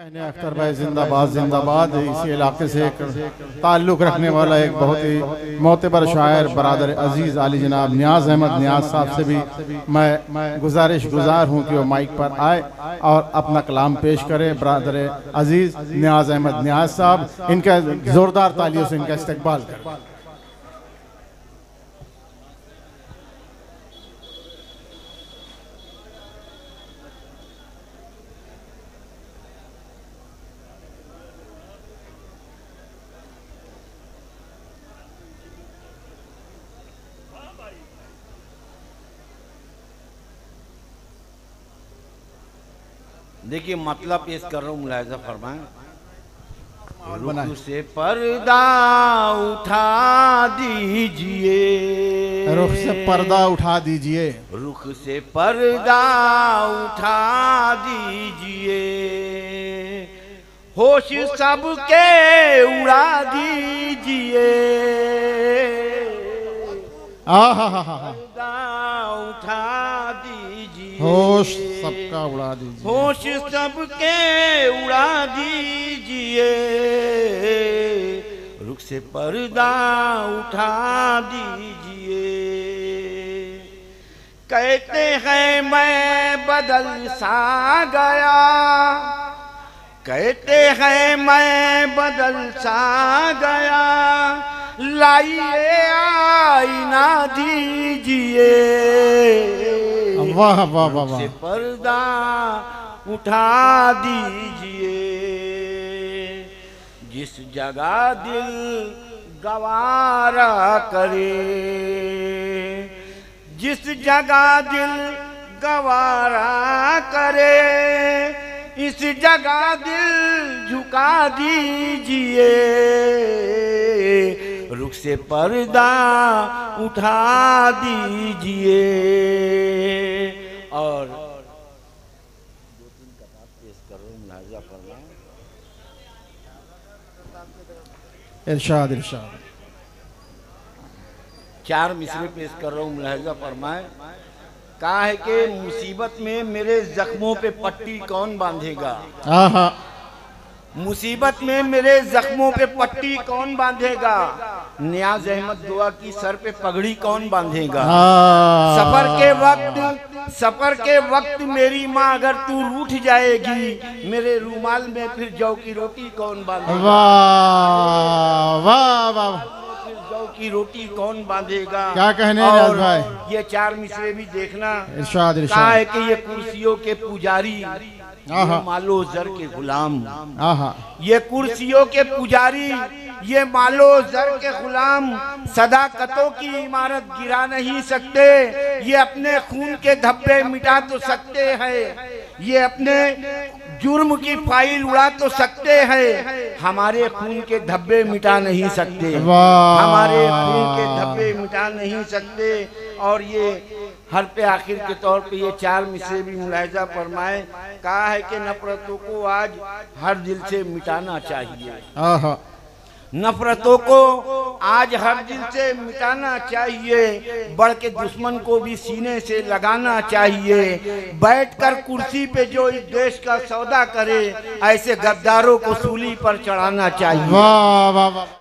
कहने अख्तर भाई जिंदाबाद जिंदाबाद। इसी इलाके से एक ताल्लुक़ रखने वाला एक बहुत ही मोतबर शायर बरादर अजीज़ आली जनाब नियाज़ अहमद नियाज़ साहब से भी मैं गुजार हूँ कि वो माइक पर आए और अपना कलाम पेश करें। बरादर अजीज़ नियाज़ अहमद नियाज़ साहब, इनका ज़ोरदार तालियों से इनका इस्तकबाल करें। देखिए मतलब पेश कर रहा हूँ, मुलाहिजा फरमाएं। रुख से पर्दा उठा दीजिए, रुख से पर्दा उठा दीजिए, रुख से पर्दा उठा दीजिए, होश सबके उड़ा दीजिए, पर्दा उठा दीजिए, होश सबका उड़ा दीजिए, होश सबके उड़ा दीजिए, रुख से पर्दा उठा दीजिए। कहते हैं मैं बदल सा गया, कहते हैं मैं बदल सा गया, लाइए आईना दीजिए, वाह वाह वाह वाह, से पर्दा उठा दीजिए। जिस जगह दिल गवारा करे, जिस जगह दिल गवारा करे, इस जगह दिल झुका दीजिए, रुख से पर्दा उठा दीजिए। और दो तीन कतार पेश कर रहा हूँ, मुलाहिजा फरमाएं। इरशाद इरशाद। चार मिसरे पेश कर रहा हूँ, मुलाहिजा फरमाएं। कहा है कि मुसीबत में मेरे जख्मों पे पट्टी कौन बांधेगा, मुसीबत में मेरे जख्मों पे पट्टी कौन बांधेगा, नियाज अहमद दुआ की सर पे पगड़ी कौन बांधेगा, सफर के वक्त मेरी माँ अगर तू रूठ जाएगी, मेरे रूमाल में फिर जौ की रोटी कौन बांधेगा, वाह वाह वाह, फिर जौ की रोटी कौन बांधेगा। क्या कहने और भाई, ये चार मिसरे भी देखना। इरशाद कहा इरशाद। है कि ये कुर्सियों के पुजारी, ये मालो जर के गुलाम, ये कुर्सियों के पुजारी, ये मालो जर के गुलाम, सदाकतों की इमारत गिरा नहीं सकते, ये अपने खून के धब्बे मिटा तो सकते हैं, ये अपने जुर्म की फाइल उड़ा तो सकते हैं, हमारे खून के धब्बे मिटा नहीं सकते, हमारे खून के धब्बे मिटा नहीं सकते। और ये हर पे आखिर के तौर पे ये चार मिसरे भी मुलाहिजा फरमाए। कहा है कि नफरतों को आज हर दिल से मिटाना चाहिए, नफरतों को आज हर दिल से मिटाना चाहिए, बढ़ के दुश्मन को भी सीने से लगाना चाहिए, बैठकर कुर्सी पे जो इस देश का सौदा करे, ऐसे गद्दारों को सूली पर चढ़ाना चाहिए। वाह वाह वाह।